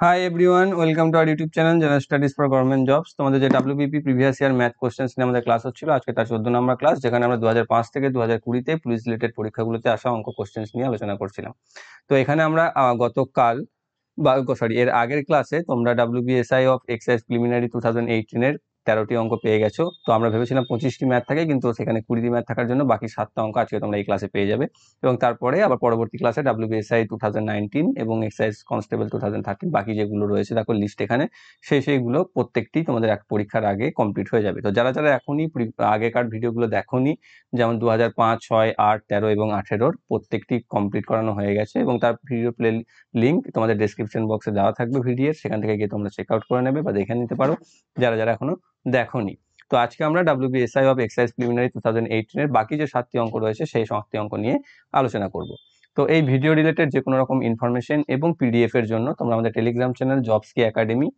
Hi everyone, welcome to our YouTube channel general studies for government jobs. তোমাদের যে WBP previous year math questions নিয়ে আমাদের class হচ্ছিল, আজকে তার 14 নম্বর ক্লাস, যেখানে আমরা 2005 থেকে 2020-তে পুলিশ রিলেটেড পরীক্ষাগুলোতে আসা অঙ্ক কোশ্চেন্স নিয়ে আলোচনা করছিলাম। তো এখানে আমরা গতকাল এর আগের ক্লাসে তোমরা WBSI অফ এক্সাইজ প্রিলিমিনারি 2018-এর 13টি অঙ্ক পেয়ে গেছো। তো আমরা ভেবেছিলাম 25টি ম্যাথ থাকে, কিন্তু সেখানে 20টি ম্যাথ থাকার জন্য বাকি 7টা অঙ্ক আজকে তোমরা এই ক্লাসে পেয়ে যাবে। এবং তারপরে আবার পরবর্তী ক্লাসে WBSI 2019 এবং এক্সাইজ কনস্টেবল 2013 বাকি যেগুলো রয়েছে দেখো লিস্ট এখানে, সেইগুলো প্রত্যেকটি তোমাদের এক পরীক্ষার আগে কমপ্লিট হয়ে যাবে। তো যারা যারা এখনই আগেকার ভিডিওগুলো দেখোনি, যেমন 2005, 6, 8, 13 এবং 18-র প্রত্যেকটি কমপ্লিট করানো হয়ে গেছে, এবং তার ভিডিও প্লে লিঙ্ক তোমাদের ডেসক্রিপশন বক্সে দেওয়া থাকবে ভিডিওর, সেখান থেকে গিয়ে তোমরা চেক আউট করে নেবে বা দেখে নিতে পারো যারা যারা এখনো দেখোনি। তো আজকে আমরা WBSI অফ এক্সাইজ প্রিলিমিনারি 2018-এর বাকি যে 7টি অঙ্ক রয়েছে সেই 7টি অঙ্ক নিয়ে আলোচনা করব। তো এই ভিডিও রিলেটেড যে কোনো রকম ইনফরমেশন এবং পিডিএফ এর জন্য তোমরা আমাদের টেলিগ্রাম চ্যানেল জবস কি একাডেমি,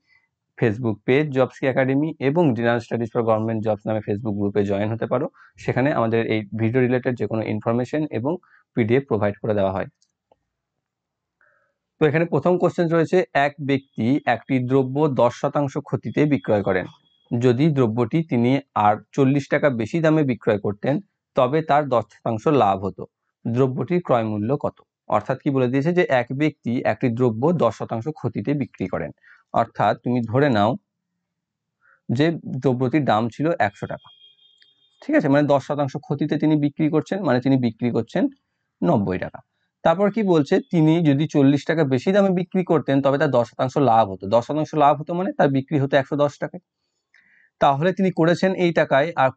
ফেসবুক পেজ জবস কি একাডেমি এবং general studies for government jobs নামে ফেসবুক গ্রুপে জয়েন হতে পারো। সেখানে আমাদের এই ভিডিও রিলেটেড যে কোনো ইনফরমেশন এবং পিডিএফ প্রোভাইড করে দেওয়া হয়। তো এখানে প্রথম কোশ্চেন রয়েছে, এক ব্যক্তি একটি দ্রব্য 10% ক্ষতিতে বিক্রয় করেন। যদি দ্রব্যটি তিনি আর 40 টাকা বেশি দামে বিক্রয় করতেন, তবে তার 10% লাভ হতো। দ্রব্যটির ক্রয় মূল্য কত? অর্থাৎ কি বলে দিয়েছে যে এক ব্যক্তি একটি দ্রব্য 10% ক্ষতিতে বিক্রি করেন। অর্থাৎ তুমি ধরে নাও যে দ্রব্যটির দাম ছিল 100 টাকা, ঠিক আছে, মানে 10% ক্ষতিতে তিনি বিক্রি করছেন, মানে তিনি বিক্রি করছেন 90 টাকা। তারপর কি বলছে, তিনি যদি 40 টাকা বেশি দামে বিক্রি করতেন তবে তার 10% লাভ হতো। 10% লাভ হতো মানে তার বিক্রি হতো 110 টাকায়। তাহলে তিনি করেছেন এই টাকায়, আর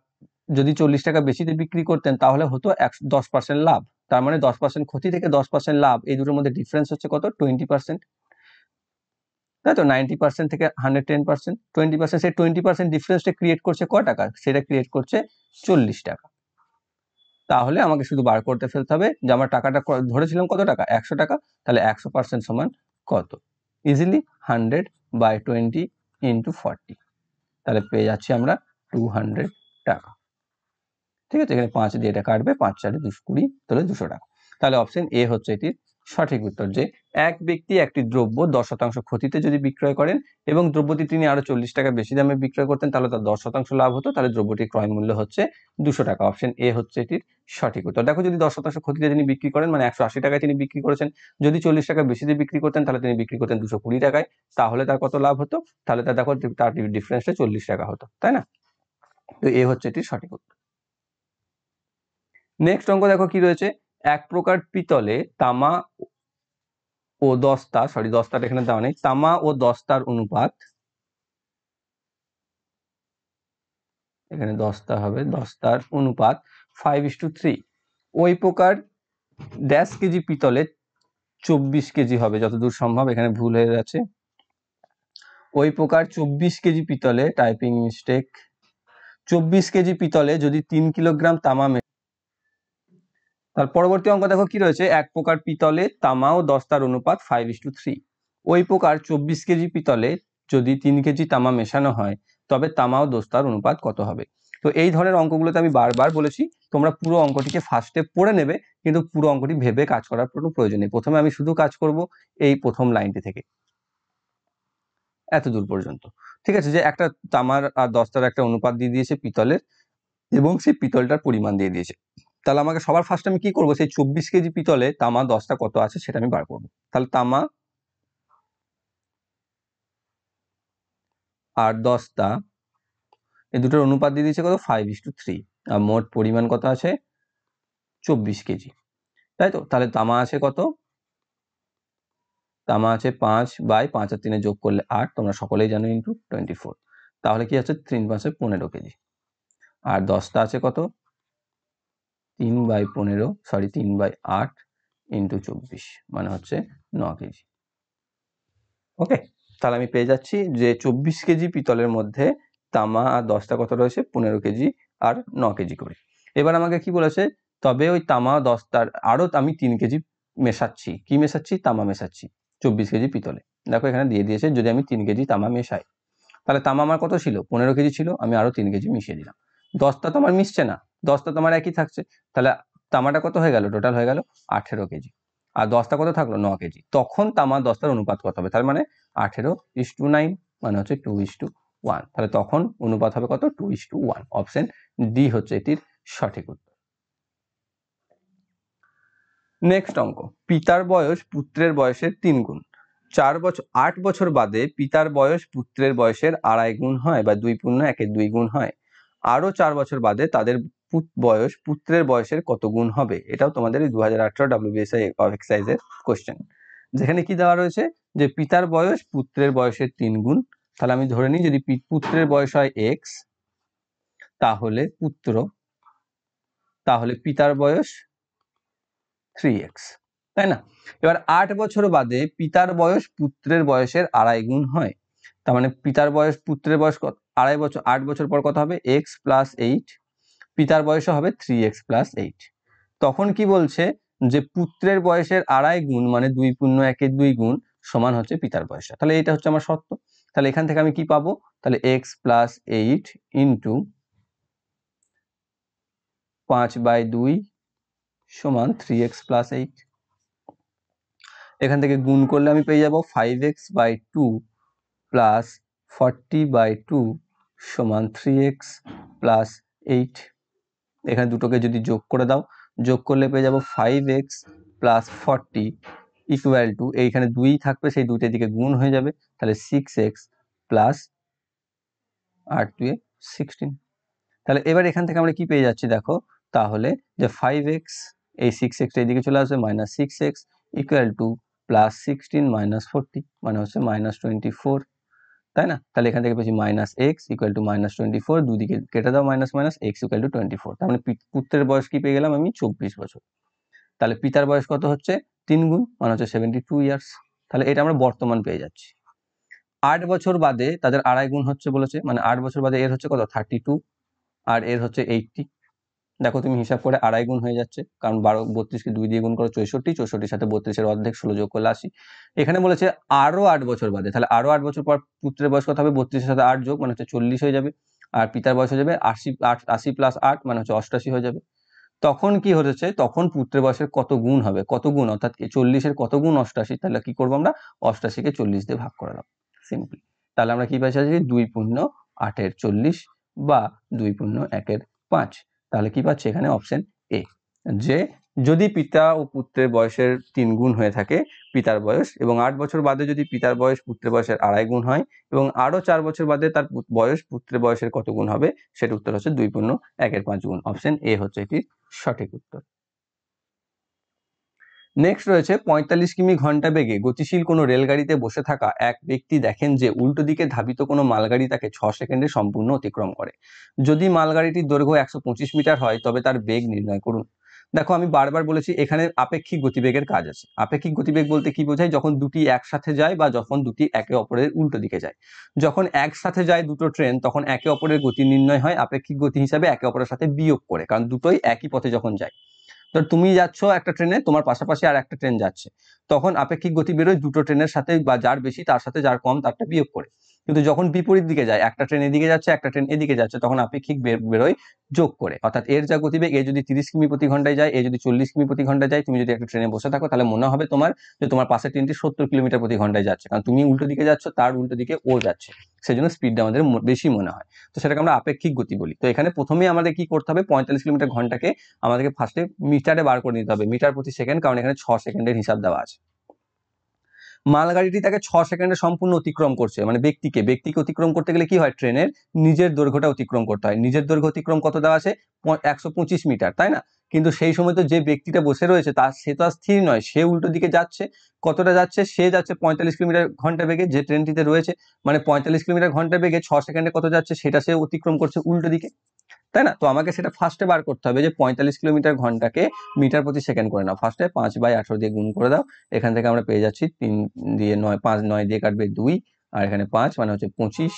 যদি 40 টাকা বেশিতে বিক্রি করতেন তাহলে হতো 10% লাভ। তার মানে 10% ক্ষতি থেকে 10% লাভ, এই দুটোর মধ্যে ডিফারেন্স হচ্ছে কত? 20%। তাই তো 90% থেকে 110%, 20%, সেই 20% ডিফারেন্সটা ক্রিয়েট করছে ক টাকা? সেটা ক্রিয়েট করছে 40 টাকা। তাহলে আমাকে শুধু বার করতে ফেলতে হবে যে আমার টাকাটা ধরেছিলাম কত টাকা? 100 টাকা। তাহলে 100% সমান কত? ইজিলি 100/20 × 40, তাহলে পেয়ে যাচ্ছি আমরা 200 টাকা। ঠিক আছে, এখানে 5 দিয়ে এটা কাটবে, 5 4 20, তাহলে 200 টাকা। তাহলে অপশন এ হচ্ছে এটির সঠিক উত্তর, যে এক ব্যক্তি একটি দ্রব্য 10% ক্ষতিতে যদি বিক্রয় করেন এবং দ্রব্যটি তিনি আরো 40 টাকা বেশি দামে বিক্রয় করতেন, তাহলে তার 10% লাভ হতো। তাহলে দ্রব্যটির ক্রয় মূল্য হচ্ছে 200 টাকা। অপশন এ হচ্ছে এটির সঠিক উত্তর। দেখো, যদি 10% ক্ষতিতে তিনি বিক্রি করেন মানে 180 টাকায় তিনি বিক্রি করেছেন, যদি 40 টাকা বেশি দিয়ে বিক্রি করতেন তাহলে তিনি বিক্রি করতেন 220 টাকায়, তাহলে তার কত লাভ হতো? তাহলে তার দেখো তার ডিফারেন্সটা 40 টাকা হতো, তাই না? তো এ হচ্ছে এটির সঠিক উত্তর। নেক্সট অঙ্ক দেখো কি রয়েছে, এক প্রকার পিতলে তামা ও দস্তা, দস্তাটা এখানে দেওয়া নেই, তামা ও দস্তার অনুপাত, এখানে দস্তা হবে, দস্তার অনুপাত 5:3। ওই প্রকার ড্যাশ কেজি পিতলে 24 কেজি হবে, যতদূর সম্ভব, এখানে ভুল হয়ে যাচ্ছে। ওই প্রকার 24 কেজি পিতলে, টাইপিং মিস্টেক, 24 কেজি পিতলে যদি 3 কিলোগ্রাম তামা, তার পরবর্তী অঙ্ক দেখো কি রয়েছে, এক প্রকার পিতলে তামা ও দস্তার অনুপাত 5:3। ওই প্রকার 24 কেজি পিতলে যদি 3 কেজি তামা মেশানো হয় তবে তামা ও দস্তার অনুপাত কত হবে? তো এই ধরনের অঙ্কগুলোতে আমি বারবার বলেছি তোমরা পুরো অঙ্কটিকে ফার্স্টে পড়ে নেবে, কিন্তু পুরো অঙ্কটি ভেবে কাজ করার কোনো প্রয়োজন নেই। প্রথমে আমি শুধু কাজ করব এই প্রথম লাইনটি থেকে এত দূর পর্যন্ত, ঠিক আছে, যে একটা তামার আর দস্তার একটা অনুপাত দিয়ে দিয়েছে পিতলের, এবং সেই পিতলটার পরিমাণ দিয়ে দিয়েছে। তাহলে আমাকে সবার ফার্স্ট আমি কি করব, সেই 24 কেজি পিতলে তামা দস্তা কত আছে সেটা আমি বার করব। তাহলে তামা আর দস্তা এই দুটোর অনুপাত দিয়ে দিয়েছে কত? 5:3। আর মোট পরিমাণ কত আছে? 24 কেজি, তাই তো? তাহলে তামা আছে কত? তামা আছে 5/5 আর 3 যোগ করলে 8, তোমরা সকলেই জানো, ইন্টু 24। তাহলে কি আছে? 3×5 = 15 কেজি। আর দস্তা আছে কত? 3/8 × 24, মানে হচ্ছে 9 কেজি। ওকে, তাহলে আমি পেয়ে যাচ্ছি যে 24 কেজি পিতলের মধ্যে তামা আর দস্তা কত রয়েছে? 15 কেজি আর 9 কেজি করে। এবার আমাকে কি বলেছে, তবে ওই তামা দস্তার আরো আমি 3 কেজি মেশাচ্ছি। কি মেশাচ্ছি? তামা মেশাচ্ছি 24 কেজি পিতলে। দেখো এখানে দিয়ে দিয়েছে যদি আমি 3 কেজি তামা মেশাই, তাহলে তামা আমার কত ছিল? 15 কেজি ছিল, আমি আরো 3 কেজি মিশিয়ে দিলাম। দস্তা তো আমার মিশছে না, দস্তা তো আমার একই থাকছে, তাহলে তামাটা কত হয়ে গেল? টোটাল হয়ে গেল 18 কেজি। আর 10টা কত থাকলো 9 কেজি, তখন তামা 10টার অনুপাত কত হবে? তার মানে 18:9 মানে হচ্ছে 2:1। তাহলে তখন অনুপাত হবে কত? 2:1। অপশন ডি হচ্ছে এটির সঠিক উত্তর। নেক্সট অঙ্ক, পিতার বয়স পুত্রের বয়সের 3 গুণ। 8 বছর বাদে পিতার বয়স পুত্রের বয়সের 2.5 গুণ হয় বা 2.1 গুণ হয়। আরো 4 বছর বাদে তাদের বয়স পুত্রের বয়সের কত গুণ হবে? এটাও তোমাদের 2018 WBSI এক্সারসাইজের কোশ্চেন, যেখানে কি দেওয়া রয়েছে যে পিতার বয়স পুত্রের বয়সের 3 গুণ। তাহলে আমি ধরে নিই যদি পুত্রের বয়স হয় x, তাহলে পিতার বয়স 3x, তাই না? এবার 8 বছর বাদে পিতার বয়স পুত্রের বয়সের 2.5 গুণ হয়। তার মানে পিতার বয়স পুত্রের বয়স 2.5 বছর, 8 বছর পর কত হবে? x + 8, পিতার বয়সও হবে 3x + 8। তখন কি বলছে যে পুত্রের বয়সের 2.5 গুণ মানে 2.1 গুণ সমান হচ্ছে পিতার বয়স। তাহলে এটা হচ্ছে আমার সত্য। তাহলে এখান থেকে আমি কি পাবো? তাহলে x + 8 ইন্টু 5/2 সমান 3x + 8। এখান থেকে গুণ করলে আমি পেয়ে যাব 5x/2 প্লাস 40/2 সমান 3x + 8। এখানে দুটোকে যদি যোগ করে দাও, যোগ করলে পেয়ে যাব 5x + 40 ইকুয়াল টু, এইখানে 2 থাকবে, সেই দুইটার দিকে গুণ হয়ে যাবে, তাহলে 6x + 8×2 16। তাহলে এবার এখান থেকে আমরা কি পেয়ে যাচ্ছি দেখো, তাহলে যে 5x, এই 6x এইদিকে চলে আসবে, -6x ইকুয়াল টু +16 - 40 মানে হচ্ছে -24, তাই না? তাহলে এখান থেকে পেয়েছি -x ইকুয়াল টু -24, দুদিকে কেটে দাও minus minus, x equal to 24। তার মানে পুত্রের বয়স কি পেয়ে গেলাম আমি? 24 বছর। তাহলে পিতার বয়স কত হচ্ছে? 3 গুণ মানে হচ্ছে 72 ইয়ার্স। তাহলে এটা আমরা বর্তমান পেয়ে যাচ্ছি। 8 বছর বাদে তাদের 2.5 গুণ হচ্ছে বলেছে, মানে 8 বছর বাদে এর হচ্ছে কত? 32 আর এর হচ্ছে 80। দেখো তুমি হিসাব করে 2.5 গুণ হয়ে যাচ্ছে, কারণ 32কে 2 দিয়ে গুণ করো 64, 64-র সাথে 32-এর অর্ধেক 16 যোগ করলে 80। এখানে বলেছে আরো 8 বছর বাদে, তাহলে আরো 8 বছর পর পুত্রের বয়স কত হবে? 32-এর সাথে 8 যোগ মানে হচ্ছে 40 হয়ে যাবে, আর পিতার বয়স হয়ে যাবে 80 + 8 মানে হচ্ছে 88 হয়ে যাবে। তখন কি হচ্ছে? তখন পুত্রের বয়সের কত গুণ হবে? কত গুণ অর্থাৎ 40-এর কত গুণ 88? তাহলে কি করবো আমরা? 88-কে 40 দিয়ে ভাগ করে দাও, সিম্পলি। তাহলে আমরা কি পাচ্ছি? 2.8-এর 40 বা 2.1-এর 5। তাহলে কি পাচ্ছি এখানে? অপশন এ, যে যদি পিতা ও পুত্রের বয়সের 3 গুণ হয়ে থাকে পিতার বয়স, এবং 8 বছর বাদে যদি পিতার বয়স পুত্রের বয়সের 2.5 গুণ হয়, এবং আরো 4 বছর বাদে তার বয়স পুত্রের বয়সের কত গুণ হবে? সেটার উত্তর হচ্ছে 2.1-এর 5 গুণ। অপশন এ হচ্ছে এটির সঠিক উত্তর। নেক্সট রয়েছে 45 কিমি ঘন্টা বেগে গতিশীল কোনো রেলগাড়িতে বসে থাকা এক ব্যক্তি দেখেন যে উল্টো দিকে ধাবিত কোনো মালগাড়ি তাকে 6 সেকেন্ডে সম্পূর্ণ অতিক্রম করে। যদি মালগাড়িটির দৈর্ঘ্য 125 মিটার হয় তবে তার বেগ নির্ণয় করুন। দেখো আমি বারবার বলেছি এখানে আপেক্ষিক গতিবেগের কাজ আছে। আপেক্ষিক গতিবেগ বলতে কি বোঝায়? যখন দুটি একসাথে যায় বা যখন দুটি একে অপরের উল্টো দিকে যায়। যখন একসাথে যায় দুটো ট্রেন তখন একে অপরের গতি নির্ণয় হয় আপেক্ষিক গতি হিসাবে একে অপরের সাথে বিয়োগ করে, কারণ দুটোই একই পথে যখন যায়। তো তুমি যাচ্ছ একটা ট্রেনে, তোমার পাশাপাশি আর একটা ট্রেন যাচ্ছে, তখন আপেক্ষিক গতি বেরোয় দুটো ট্রেনের সাথে, বা যার বেশি তার সাথে যার কম তারটা বিয়োগ করে। কিন্তু যখন বিপরীত দিকে যায়, একটা ট্রেন এদিকে যাচ্ছে একটা ট্রেন এদিকে যাচ্ছে, তখন আপেক্ষিক বেরোয় যোগ করে। অর্থাৎ এর যা গতিবেগ, এ যদি 30 কিমি প্রতি ঘন্টায় যায়, এ যদি 40 কিমি প্রতি ঘন্টায় যায়, তুমি যদি একটা ট্রেনে বসে থাকো তাহলে মনে হবে তোমার যে তোমার পাশের ট্রেনটি 70 কিলোমিটার প্রতি ঘন্টায় যাচ্ছে, কারণ তুমি উল্টো দিকে যাচ্ছ, তার উল্টো দিকে ও যাচ্ছে, সেজন্য স্পিডটা আমাদের বেশি মনে হয়। তো সেটাকে আমরা আপেক্ষিক গতি বলি। তো এখানে প্রথমেই আমাদের কি করতে হবে? 45 কিলোমিটার ঘন্টাকে আমাদেরকে ফার্স্টে মিটারে বার করে নিতে হবে, মিটার প্রতি সেকেন্ড, কারণ এখানে 6 সেকেন্ডের হিসাব দেওয়া আছে। মালগাড়িটি তাকে 6 সেকেন্ডে সম্পূর্ণ অতিক্রম করছে, মানে ব্যক্তিকে অতিক্রম করতে গেলে কি হয়? ট্রেনের নিজের দৈর্ঘ্যটা অতিক্রম করতে হয়। নিজের দৈর্ঘ্য অতিক্রম কত দেওয়া আছে? 125 মিটার, তাই না? কিন্তু সেই সময় তো যে ব্যক্তিটা বসে রয়েছে সে তো আর স্থির নয়, সে উল্টো দিকে যাচ্ছে। কতটা যাচ্ছে? সে যাচ্ছে 45 কিলোমিটার ঘন্টা বেগে, যে ট্রেনটিতে রয়েছে, মানে 45 কিলোমিটার ঘন্টা বেগে 6 সেকেন্ডে কত যাচ্ছে সেটা সে অতিক্রম করছে উল্টো দিকে, তাই না? তো আমাকে সেটা ফার্স্টে বার করতে হবে যে 45 কিলোমিটার ঘন্টাকে মিটার প্রতি সেকেন্ড করে নাও। ফার্স্টে 5/18 দিয়ে গুণ করে দাও। এখান থেকে আমরা পেয়ে যাচ্ছি 3 দিয়ে 9, 5 9 দিয়ে কাটবে 2, আর এখানে 5 মানে হচ্ছে 25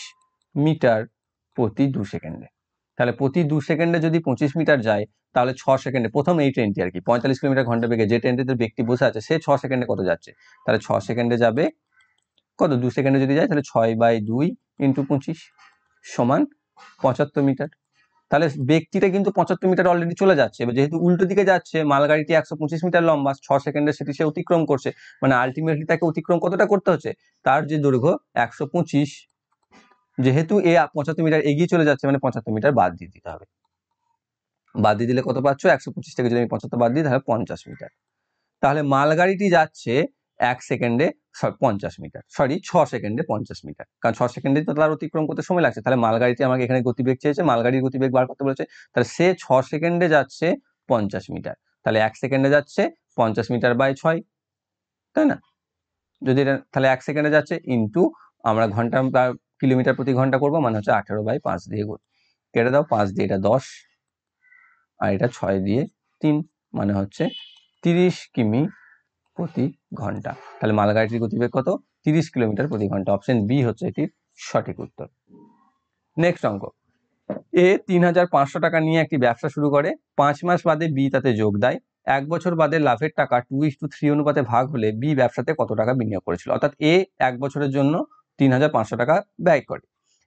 মিটার প্রতি 2 সেকেন্ডে। তাহলে প্রতি 2 সেকেন্ডে যদি 25 মিটার যায়, তাহলে 6 সেকেন্ডে, প্রথম এই ট্রেনটি আর কি 45 কিলোমিটার ঘন্টা বেগে যে ট্রেনটিতে ব্যক্তি বসে আছে, সে 6 সেকেন্ডে কত যাচ্ছে? তাহলে 6 সেকেন্ডে যাবে কত? 2 সেকেন্ডে যদি যায় তাহলে 6/2 × 25 সমান 75 মিটার। তাহলে ব্যক্তিটা কিন্তু 75 মিটার অলরেডি চলে যাচ্ছে। এবার যেহেতু উল্টো দিকে যাচ্ছে, মালগাড়িটি 125 মিটার লম্বা, 6 সেকেন্ডে সেটি সে অতিক্রম করছে, মানে আলটিমেটলি তাকে অতিক্রম কতটা করতে হচ্ছে, তার যে দৈর্ঘ্য 125, যেহেতু এ 75 মিটার এগিয়ে চলে যাচ্ছে মানে 75 মিটার বাদ দিয়ে দিতে হবে। বাদ দিয়ে দিলে কত পাচ্ছ, 125 থেকে যদি আমি 75 বাদ দিই তাহলে 50 মিটার। তাহলে মালগাড়িটি যাচ্ছে 1 সেকেন্ডে 50 মিটার, সরি 6 সেকেন্ডে 50 মিটার, কারণ 6 সেকেন্ডে তো তার অতিক্রম করতে সময় লাগছে। তাহলে মালগাড়িটি আমাকে এখানে গতিবেগ চেয়েছে, মালগাড়ির গতিবেগ বার করতে বলেছে, তাহলে সে 6 সেকেন্ডে যাচ্ছে 50 মিটার, তাহলে 1 সেকেন্ডে যাচ্ছে 50 মিটার বাই 6, তাই না? যদি এটা তাহলে 1 সেকেন্ডে যাচ্ছে ইন্টু আমরা ঘন্টা বা কিলোমিটার প্রতি ঘন্টা করবো, মানে হচ্ছে 18/5 দিয়ে কেটে দাও, 5 দিয়ে এটা 10 আর এটা 6 দিয়ে 3, মানে হচ্ছে 30 কিমি প্রতি ঘন্টা। তাহলে মালগাড়িটির গতিবেগ কত, 30 কিলোমিটার প্রতি ঘন্টা। অপশন বি হচ্ছে এটির সঠিক উত্তর। নেক্সট অঙ্ক, এ 3,500 টাকা নিয়ে একটি ব্যবসা শুরু করে, 5 মাস বাদে বি তাতে যোগ দেয়, 1 বছর বাদে লাভের টাকা 2:3 অনুপাতে ভাগ হলে বি ব্যবসাতে কত টাকা বিনিয়োগ করেছিল। অর্থাৎ এ 1 বছরের জন্য 3,500 টাকা ব্যয় করে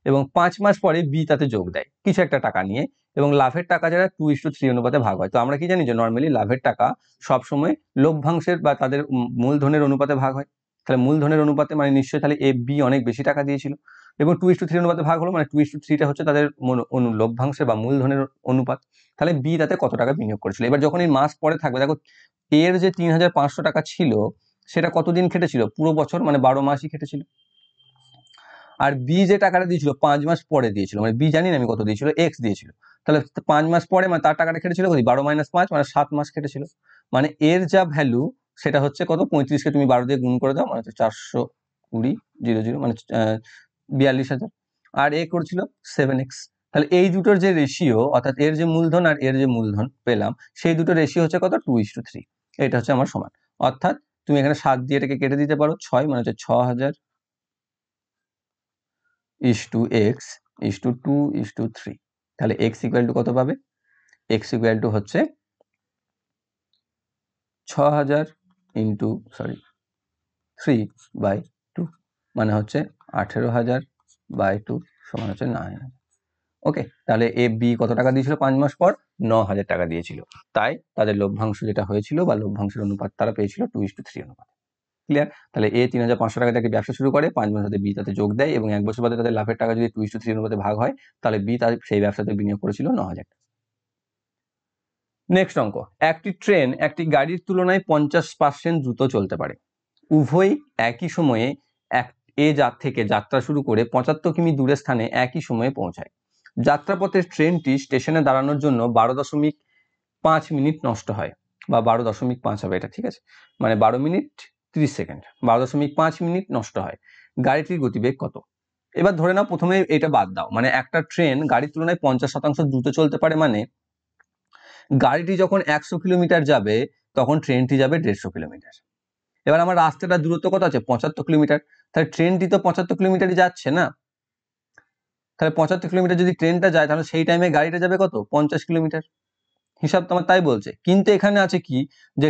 এবং 5 মাস পরে বি তাতে যোগ দেয় কিছু একটা টাকা নিয়ে, এবং লাভের টাকা যারা 2:3 অনুপাতে ভাগ হয়। তো আমরা কি জানি যে নর্মালি লাভের টাকা সবসময় লভ্যাংশের বা তাদের মূলধনের অনুপাতে ভাগ হয়। তাহলে মূলধনের অনুপাতে মানে নিশ্চয়ই তাহলে এ বি অনেক বেশি টাকা দিয়েছিল, এবং 2:3 অনুপাতে ভাগ হলো মানে 2:3টা হচ্ছে তাদের লভ্যাংশের বা মূলধনের অনুপাত। তাহলে বি তাতে কত টাকা বিনিয়োগ করেছিল। এবার যখন এই মাস পরে থাকবে, দেখো এর যে 3,500 টাকা ছিল সেটা কতদিন খেটেছিল, পুরো বছর মানে 12 মাসই খেটেছিল। আর বি যে টাকাটা দিয়েছিল 5 মাস পরে দিয়েছিল, মানে বি জানি না আমি কত দিয়েছিল, এক্স দিয়েছিল, তাহলে 5 মাস পরে মানে তার টাকাটা খেটেছিল কত, 12 - 5 মানে 7 মাস খেটেছিল। মানে এর যা ভ্যালু সেটা হচ্ছে কত, 35কে তুমি 12 দিয়ে গুণ করে দাও, মানে হচ্ছে 420,000 মানে 42,000, আর এ করেছিল 7x। তাহলে এই দুটোর যে রেশিও, অর্থাৎ এর যে মূলধন আর এর যে মূলধন পেলাম, সেই দুটো রেশিও হচ্ছে কত, 2:3। এটা হচ্ছে আমার সমান, অর্থাৎ তুমি এখানে 7 দিয়ে এটাকে কেটে দিতে পারো, 6 মানে হচ্ছে 6,000 x = 2:3। তাহলে x = কত পাবে, x = হচ্ছে 6,000 3/2, মানে হচ্ছে 18,000/2 সমান হচ্ছে 9,000। ওকে, তাহলে এ বি কত টাকা দিয়েছিল 5 মাস পর, 9,000 টাকা দিয়েছিল। তাই তাদের লভ্যাংশ যেটা হয়েছিল বা লভ্যাংশের অনুপাত তারা পেয়েছিল 2:3 অনুপাত। ক্লিয়ার? তাহলে এ 3,500 টাকা থেকে ব্যবসা শুরু করে, 5 মাস বাদে বি তাতে যোগ দেয় এবং 1 বছর বাদে তাদের লাভের টাকা যদি 2:3 অনুপাতে ভাগ হয়, তাহলে বি তার সেই ব্যবসাতে বিনিয়োগ করেছিল 9,000 টাকা। নেক্সট অঙ্ক, একটি ট্রেন একটি গাড়ির তুলনায় 50% দ্রুত চলতে পারে। উভয় একই সময়ে থেকে যাত্রা শুরু করে 75 কিমি দূরের স্থানে একই সময়ে পৌঁছায়। যাত্রাপথে ট্রেনটি স্টেশনে দাঁড়ানোর জন্য 12.5 মিনিট নষ্ট হয়, বা 12.5 হবে এটা, ঠিক আছে, মানে 12 মিনিট 30 সেকেন্ড, 12.5 মিনিট নষ্ট হয়। গাড়িটির গতিবেগ কত। এবার ধরে নাও প্রথমে এটা বাদ দাও, মানে একটা ট্রেন গাড়ির তুলনায় 50% দ্রুত চলতে পারে, মানে গাড়িটি যখন 100 কিলোমিটার যাবে তখন ট্রেনটি যাবে 150 কিলোমিটার। এবার আমার রাস্তাটার দূরত্ব কত আছে, 75 কিলোমিটার, তাহলে ট্রেনটি তো 75 কিলোমিটারই যাচ্ছে না, তাহলে 75 কিলোমিটার যদি ট্রেনটা যায় তাহলে সেই টাইমে গাড়িটা যাবে কত, 50 কিলোমিটার। হিসাব তোমার তাই বলছে, কিন্তু এখানে আছে কি যে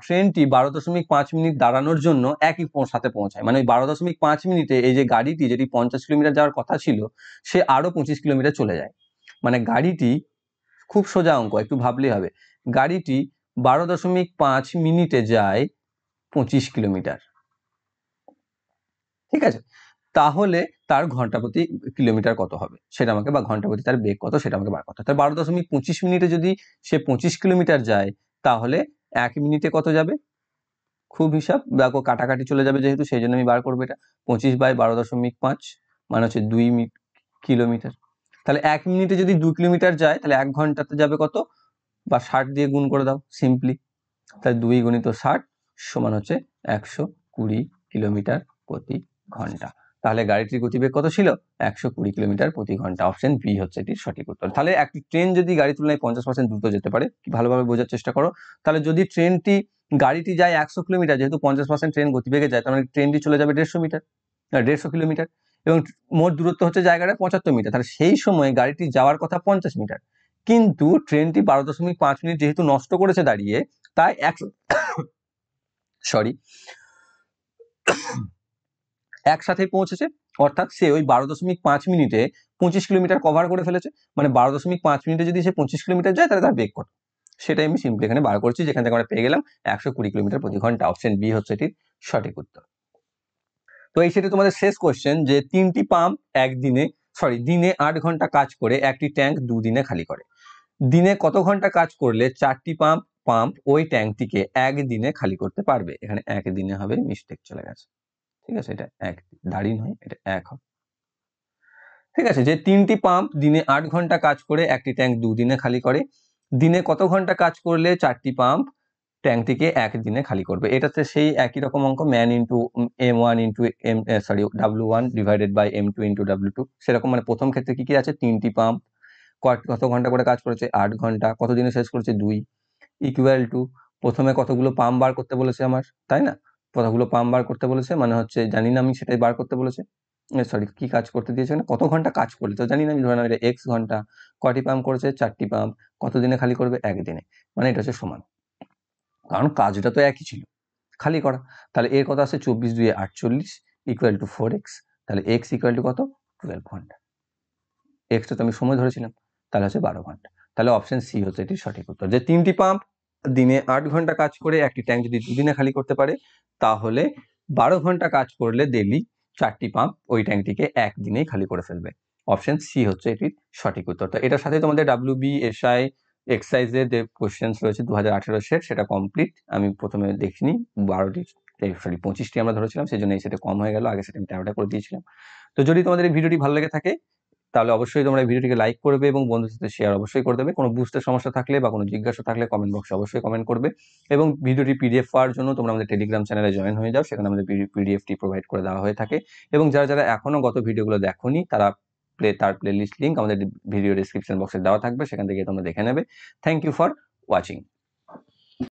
ট্রেনটি 12.5 মিনিট দাঁড়ানোর জন্য একই সাথে পৌঁছায়, মানে ওই 12.5 মিনিটে এই যে গাড়িটি যেটি 50 কিলোমিটার যাওয়ার কথা ছিল সে আরো 25 কিলোমিটার চলে যায়। মানে গাড়িটি, খুব সোজা অঙ্ক, একটু ভাবলেই হবে, গাড়িটি 12.5 মিনিটে যায় 25 কিলোমিটার, ঠিক আছে, তাহলে তার ঘন্টা প্রতি কিলোমিটার কত হবে সেটা আমাকে, বা ঘন্টা প্রতি তার বেগ কত সেটা আমাকে বার করতে হবে। তার 12.25 মিনিটে যদি সে 25 কিলোমিটার যায় তাহলে 1 মিনিটে কত যাবে, খুব হিসাব, দেখো কাটাকাটি চলে যাবে যেহেতু, সেই জন্য আমি বার করবো এটা, 25/12.5 মানে হচ্ছে 2 কিলোমিটার। তাহলে 1 মিনিটে যদি 2 কিলোমিটার যায় তাহলে 1 ঘন্টাতে যাবে কত, বা 60 দিয়ে গুণ করে দাও সিম্পলি, তাহলে 2 × 60 সমান হচ্ছে 120 কিলোমিটার প্রতি ঘন্টা। তাহলে গাড়িটির গতিবেগ কত ছিল, 120 কিলোমিটার প্রতি ঘন্টা। অপশন বি হচ্ছে এটির সঠিক উত্তর। তাহলে একটি ট্রেন যদি গাড়ির তুলনায় 50% দ্রুত যেতে পারে, ভালোভাবে বোঝার চেষ্টা করো, তাহলে যদি গাড়িটি যায় 100 কিলোমিটার, যেহেতু 50% ট্রেন গতিবেগে যায়, তাহলে ট্রেনটি চলে যাবে 150 কিলোমিটার, এবং মোট দূরত্ব হচ্ছে জায়গাটা 75 মিটার, তাহলে সেই সময় গাড়িটি যাওয়ার কথা 50 মিটার, কিন্তু ট্রেনটি 12.5 মিনিট যেহেতু নষ্ট করেছে দাঁড়িয়ে, তাই একসাথেই পৌঁছেছে অর্থাৎ সে ওই 12.5 মিনিটে 25 কিলোমিটার কভার করে ফেলেছে। মানে 12.5 মিনিটে যদি সে 25 কিলোমিটার যায় তাহলে তার বেগ কত, সেটাই আমি সিম্পলি এখানে বার করছি, যেখান থেকে আমরা পেয়ে গেলাম 120 কিলোমিটার প্রতি ঘন্টা। অপশন বি হচ্ছে এটির সঠিক উত্তর। তো এই সেটি তোমাদের শেষ কোশ্চেন, যে 3টি পাম্প দিনে 8 ঘন্টা কাজ করে একটি ট্যাঙ্ক 2 দিনে খালি করে। দিনে কত ঘন্টা কাজ করলে 4টি পাম্প ওই ট্যাঙ্কটিকে 1 দিনে খালি করতে পারবে? এখানে 1 দিনে হবে, মিস্টেক চলে গেছে, ঠিক আছে, এটা 1 দাঁড়ি নয়, এটা 1 হবে। ঠিক আছে, যে 3টি পাম্প দিনে 8 ঘন্টা কাজ করে একটি ট্যাঙ্ক 2 দিনে খালি করে। দিনে কত ঘন্টা কাজ করলে 4টি পাম্প ট্যাঙ্কটিকে 1 দিনে খালি করবে? এটাতে সেই একই রকম অঙ্ক, man into M1 into W1 divided by M2 into W2। সেরকম মানে প্রথম ক্ষেত্রে কি আছে, 3টি পাম্প কত ঘন্টা করে কাজ করেছে, 8 ঘন্টা, কত দিনে শেষ করেছে, 2, ইকুয়াল টু প্রথমে কতগুলো পাম্প বার করতে বলেছে আমার, তাই না? কতগুলো পাম্প বার করতে বলেছে, মানে হচ্ছে জানি না আমি, সেটাই বার করতে বলেছে। কি কাজ করতে দিয়েছে না, কত ঘন্টা কাজ করলে তো জানি না, আমি ধরে নাও এটা x ঘন্টা। কয়টি পাম্প করেছে, 4টি পাম্প। কত দিনে খালি করবে, 1 দিনে। মানে এটা হচ্ছে সমান, কারণ কাজটা তো একই ছিল, খালি করা। তাহলে এর কথা আছে 24 2 48 ইকুয়াল টু 4x। তাহলে x ইকুয়াল টু কত, 12 ঘন্টা। এক্সটা তো আমি সময় ধরেছিলাম, তাহলে হচ্ছে 12 ঘন্টা। তাহলে অপশন সি হচ্ছে এটি সঠিক উত্তর, যে 3টি পাম্প দিনে 8 ঘন্টা কাজ করে একটি ট্যাঙ্ক যদি 2 দিনে খালি করতে পারে, তাহলে 12 ঘন্টা কাজ করলে ডেইলি 4টি পাম্প ওই ট্যাঙ্কটিকে 1 দিনেই খালি করে ফেলবে। অপশন সি হচ্ছে এটির সঠিক উত্তর। তো এটার সাথে তোমাদের WBSI এক্সারসাইজের যে কোশ্চেন্স রয়েছে 2018 সেট, সেটা কমপ্লিট। আমি প্রথমে দেখিনি, 25টি আমরা ধরেছিলাম, সেই জন্য এই সেটে কম হয়ে গেল, আগে সেটা আমি 13টা করে দিয়েছিলাম। তো যদি তোমাদের এই ভিডিওটি ভালো লেগে থাকে তাহলে অবশ্যই তোমরা এই ভিডিওটিকে লাইক করবে এবং বন্ধুদের সাথে শেয়ার অবশ্যই করে দেবে। কোনো বুঝতে সমস্যা থাকলে বা কোনো জিজ্ঞাসা থাকলে কমেন্ট বক্সে অবশ্যই কমেন্ট করবে। এবং ভিডিওটি PDF পাওয়ার জন্য তোমরা আমাদের টেলিগ্রাম চ্যানেলে জয়েন হয়ে যাও, সেখানে আমাদের PDFটি প্রোভাইড করে দেওয়া হয়ে থাকে। এবং যারা যারা এখনো গত ভিডিওগুলো দেখোনি, তারা তার প্লেলিস্ট লিঙ্ক আমাদের ভিডিও ডেসক্রিপশন বক্সে দেওয়া থাকবে, সেখান থেকে তোমরা দেখে নেবে। Thank you for watching.